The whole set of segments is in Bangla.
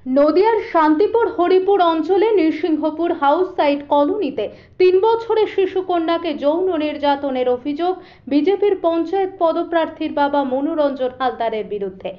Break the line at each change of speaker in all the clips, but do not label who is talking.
নদিয়ার শান্তিপুর হরিপুর অঞ্চলে নৃসিংহপুর হাউস সাইট কলোনিতে ৩ বছরের শিশু কন্যাকে যৌন নির্যাতনের অভিযোগ বিজেপির পঞ্চায়েত পদপ্রার্থীর বাবা মনোরঞ্জন হালদারের বিরুদ্ধে।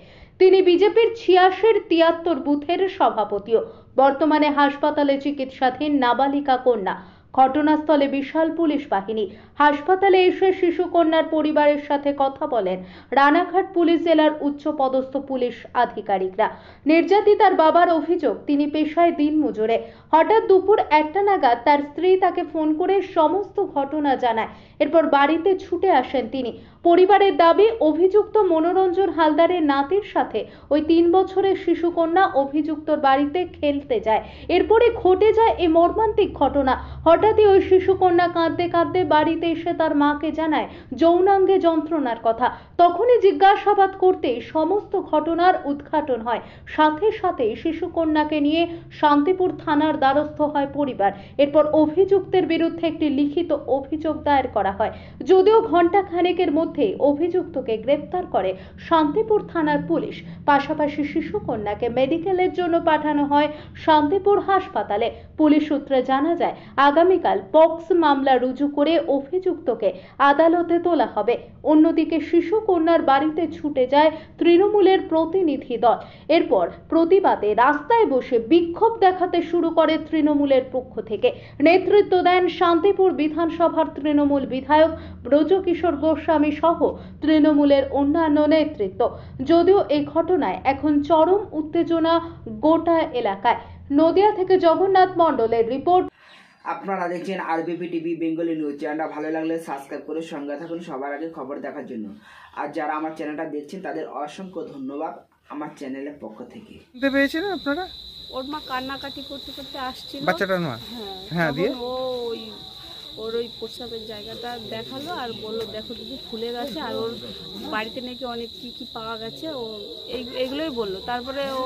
তিনি বিজেপির ৮৬-৭৩ বুথের সভাপতিও। বর্তমানে হাসপাতালে চিকিৎসাধীন নাবালিকা কন্যা। ঘটনাস্থলে বিশাল পুলিশ বাহিনী। হাসপাতালে এসে শিশু কন্যার পরিবারের সাথে কথা বলেন রানাঘাট পুলিশ জেলার উচ্চপদস্থ পুলিশ আধিকারিকরা। নির্যাতিতার বাবার অভিযোগ, তিনি পেশায় দিনমজুরে। হঠাৎ দুপুর ১টা নাগাদ তার স্ত্রী তাকে ফোন করে সমস্ত ঘটনা জানায়। এরপর বাড়িতে ছুটে আসেন তিনি। পরিবারের দাবি, অভিযুক্ত মনোরঞ্জন হালদারের নাতির সাথে ওই ৩ বছরের শিশু কন্যা অভিযুক্তর বাড়িতে খেলতে যায়। এরপরে ঘটে যায় এই মর্মান্তিক ঘটনা। হঠাৎই ওই শিশু কন্যা কাঁদতে কাঁদতে বাড়িতে এসে তার মাকে জানায় যৌনাঙ্গে যন্ত্রণার কথা। তখনই জিজ্ঞাসাবাদ করতেই সমস্ত ঘটনার উদ্ঘাটন হয়। সাথে সাথে শিশু কন্যাকে নিয়ে শান্তিপুর থানার দ্বারস্থ হয় পরিবার। এরপর অভিযুক্তের বিরুদ্ধে একটি লিখিত অভিযোগ দায়ের করা হয়। যদিও ঘণ্টা খানেকের মধ্যেই অভিযুক্তকে গ্রেফতার করে শান্তিপুর থানার পুলিশ। পাশাপাশি শিশু কন্যাকে মেডিকেলের জন্য পাঠানো হয় শান্তিপুর হাসপাতালে। পুলিশ সূত্রে জানা যায়, আগামীকাল পক্স মামলা রুজু করে অভিযুক্তকে আদালতে তোলা হবে। অন্যদিকে শিশু কন্যার বাড়িতে ছুটে যায় তৃণমূলের প্রতিনিধি দল। এরপর প্রতিবাদে রাস্তায় বসে বিক্ষোভ দেখাতে শুরু করে তৃণমূলের পক্ষ থেকে। নেতৃত্ব দেন শান্তিপুর বিধানসভার তৃণমূল বিধায়ক ব্রজকিশোর গোস্বামী সহ তৃণমূলের অন্যান্য নেতৃত্ব। যদিও এই ঘটনায় এখন চরম উত্তেজনা গোটা এলাকায়। নদিয়া থেকে জগন্নাথ মণ্ডলের রিপোর্ট।
আপনারা দেখছেন আরবিপি টিভি বেঙ্গলি নিউজ চ্যানেলটা। ভালো লাগলে সাবস্ক্রাইব করে সঙ্গে থাকুন সবার আগে খবর দেখার জন্য। আর যারা আমার চ্যানেলটা দেখছেন তাদের অসংখ্য ধন্যবাদ আমার চ্যানেলের পক্ষ থেকে।
শুনতে পেয়েছেন আপনারা?
ওর মা কান্নাকাটি করতে করতে আসছিল,
বাচ্চাটার মা। হ্যাঁ, দিয়ে
ওর ওই প্রস্রাবের জায়গাটা দেখালো আর বললো, দেখো দিদি ফুলে গেছে, আর ওর বাড়িতে নাকি অনেক কি কি পাওয়া গেছে, ও এইগুলোই বললো। তারপরে ও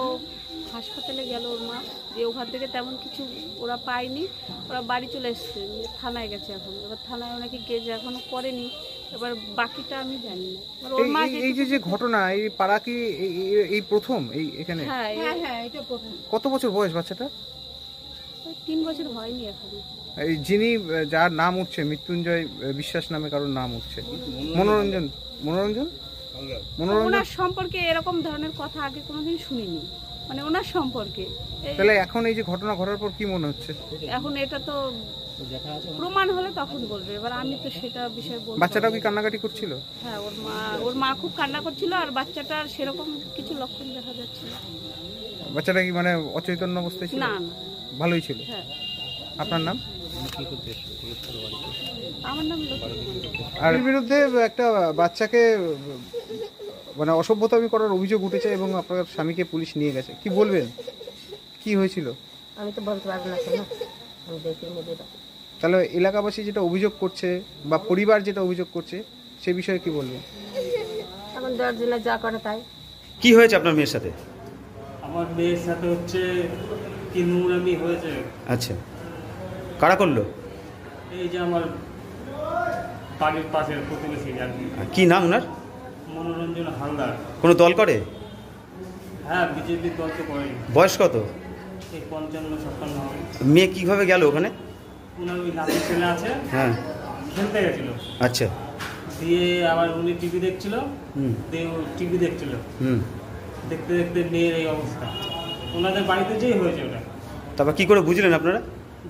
হাসপাতালে গেল ওর মা, যে ওখান থেকে তেমন কিছু ওরা পায়নি, ওরা বাড়ি চলে এসছে, থানায় গেছে এখন। এবার থানায় ওনাকে কেস এখনো করেনি, এবার বাকিটা আমি জানি না। ওর মা
এই যে ঘটনা, এই পাড়া কি এই প্রথম এখানে?
হ্যাঁ, এটা প্রথম।
কত বছর বয়স বাচ্চাটা?
3 বছর হয়নি এখনো।
এই যিনি যার নাম উঠছে, মৃত্যুঞ্জয় বিশ্বাস নামে কারোর নাম উঠছে, মনোরঞ্জন
ওনার সম্পর্কে এরকম ধরনের কথা আগে কোনোদিন শুনিনি, মানে ওনার সম্পর্কে।
তাহলে এখন এই যে ঘটনা ঘটার পর কি মনে হচ্ছে?
এখন এটা তো প্রমাণ হলে তখন বলবে, এবার আমি তো সেটা বিষয় বলবো।
বাচ্চাটাও কি কান্নাকাটি করছিল?
হ্যাঁ, ওর মা খুব কান্না করছিল, আর বাচ্চাটার সেরকম কিছু লক্ষণ দেখা যাচ্ছিল।
বাচ্চাটা কি মানে অচৈতন্য অবস্থায় ছিল?
না,
ভালোই ছিল।
হ্যাঁ।
আপনার নাম?
আমার নাম
আর এর বিরুদ্ধে একটা বাচ্চাকে মানে অসভ্যতামি করার অভিযোগ উঠেছে এবং আপনার স্বামীকে পুলিশ নিয়ে গেছে, কি বলবেন? কি হয়েছিল?
আমি তো বলতে পারবো না, আমি দেখিনি।
তাহলে এলাকাবাসী যেটা অভিযোগ করছে বা পরিবার যেটা অভিযোগ করছে সে বিষয়ে কি বলবেন?
এখন 10 দিনে যা করে তাই।
কি হয়েছে আপনার মেয়ের সাথে?
আমার মেয়ের সাথে হচ্ছে কি নোংরামি হয়েছে।
আচ্ছা, কারা করলো?
এই যে আমার বাড়ির পাশের প্রতিবেশী আর কি।
কি নাম ওনার?
মনোরঞ্জন হালদার।
কোনো দল করে?
হ্যাঁ, বিজেপির দল তো করে।
বয়স কত?
এই 55-56 হবে।
মেয়ে কিভাবে গেল ওখানে?
ওনার ওই নাতির ছেলে আছে,
হ্যাঁ,
খেলতে গেছিল।
আচ্ছা,
দিয়ে আবার উনি টিভি দেখছিল, দিয়ে টিভি দেখছিল, দেখতে দেখতে মেয়ের এই অবস্থা। ওনাদের বাড়িতে যেই হয়েছে ওটা।
তারপর কি করে বুঝলেন আপনারা?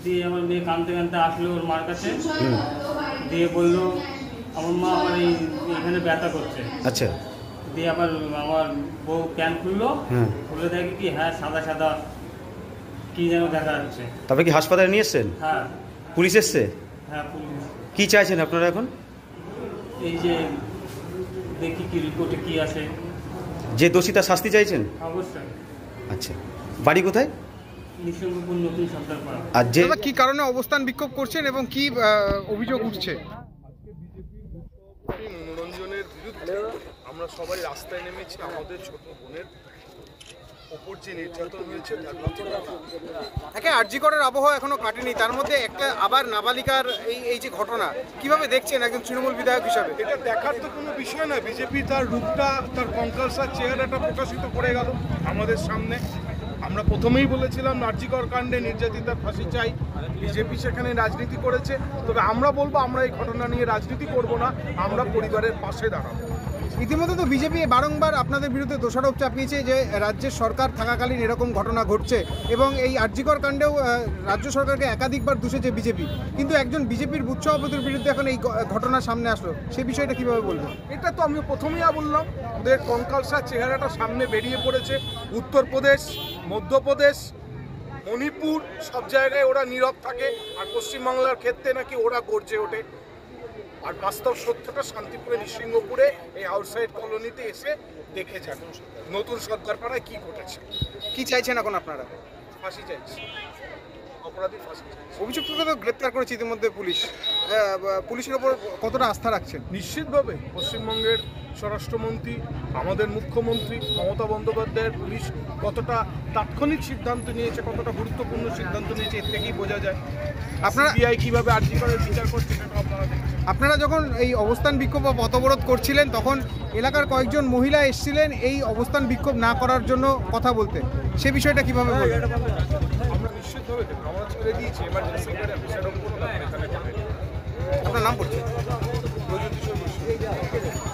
দিয়ে আমার মেয়ে কাঁদতে কাঁদতে আসলো ওর মার কাছে, দিয়ে বললো আমার মা আমার এখানে ব্যথা করছে।
আচ্ছা,
দিয়ে আবার আমার বউ প্যান্ট খুললো, খুলে দেখি কি হ্যাঁ সাদা সাদা কি যেন দেখা যাচ্ছে।
তারপরে কি হাসপাতালে নিয়ে এসছেন?
হ্যাঁ।
পুলিশ এসছে?
হ্যাঁ, পুলিশ।
কি চাইছেন আপনারা এখন?
এই যে দেখি কি রিপোর্টে কি আছে।
যে দোষী তার শাস্তি চাইছেন?
অবশ্যই।
আচ্ছা, বাড়ি কোথায়?
নৃসিংহপুর নতুন সর্দারপাড়া।
আর যে কি কারণে অবস্থান বিক্ষোভ করছেন এবং কি অভিযোগ উঠছে?
মনোরঞ্জনের বিরুদ্ধে আমরা সবাই রাস্তায় নেমেছি। আমাদের ছোট বোনের ওপর যে নির্যাতন হয়েছে
একে আরজি করার আবহাওয়া এখনো কাটেনি, তার মধ্যে একটা আবার নাবালিকার এই যে ঘটনা কিভাবে দেখছেন একজন তৃণমূল বিধায়ক হিসাবে?
এটা দেখার তো কোনো বিষয় না। বিজেপি তার রূপটা, তার কঙ্কালসার চেহারাটা প্রকাশিত করে গেল আমাদের সামনে। আমরা আমরা প্রথমেই বলেছিলাম আরজিকর কাণ্ডে নির্যাতিতার ফাঁসি চাই। বিজেপি সেখানে রাজনীতি করেছে, তবে আমরা বলবো আমরা এই ঘটনা নিয়ে রাজনীতি করব না, আমরা পরিবারের পাশে দাঁড়াবো।
ইতিমধ্যে তো বিজেপি বারংবার আপনাদের বিরুদ্ধে দোষারোপ চাপিয়েছে যে রাজ্যের সরকার থাকাকালীন এরকম ঘটনা ঘটছে এবং এই আরজিকর কাণ্ডেও রাজ্য সরকারকে একাধিকবার দোষেছে বিজেপি, কিন্তু একজন বিজেপির বুথ সভাপতির বিরুদ্ধে এখন এই ঘটনা সামনে আসলো, সেই বিষয়টা কিভাবে বলবেন?
এটা তো আমি প্রথমেই বললাম, ওদের কঙ্কালসার চেহারাটা সামনে বেরিয়ে পড়েছে। উত্তরপ্রদেশ, মধ্যপ্রদেশ, মণিপুর সব জায়গায় ওরা নীরব থাকে, আর পশ্চিমবাংলার ক্ষেত্রে নাকি ওরা গর্জে ওঠে। আর বাস্তব সত্যটা শান্তিপুরে, নৃসিংহপুরে এই আউটসাইড কলোনিতে এসে দেখে যান নতুন সর্দারপাড়ায় কি ঘটেছে।
কি চাইছেন এখন আপনারা?
ফাঁসি চাইছি, অপরাধী ফাঁসি চাইছি।
অভিযুক্তকে তো গ্রেপ্তার করেছে ইতিমধ্যে পুলিশ, পুলিশের ওপর কতটা আস্থা রাখছেন?
নিশ্চিতভাবে পশ্চিমবঙ্গের স্বরাষ্ট্রমন্ত্রী, আমাদের মুখ্যমন্ত্রী মমতা বন্দ্যোপাধ্যায়ের পুলিশ কতটা তাৎক্ষণিক সিদ্ধান্ত নিয়েছে, কতটা গুরুত্বপূর্ণ সিদ্ধান্ত নিয়েছে, এর থেকেই বোঝা যায়।
আপনারা
সিবিআই কিভাবে আরজিকরের বিচার করছে সেটা আপনারা দেখছেন।
আপনারা যখন এই অবস্থান বিক্ষোভ বা পথ অবরোধ করছিলেন তখন এলাকার কয়েকজন মহিলা এসেছিলেন এই অবস্থান বিক্ষোভ না করার জন্য কথা বলতে, সে বিষয়টা কিভাবে বলবেন?
আমরা নিশ্চিতভাবে দেখব, আমরা ছেড়ে দিয়েছি এমার্জেন্সি করে সেটা এখানে
আপনার নাম বলছেন?
প্রযুক্তি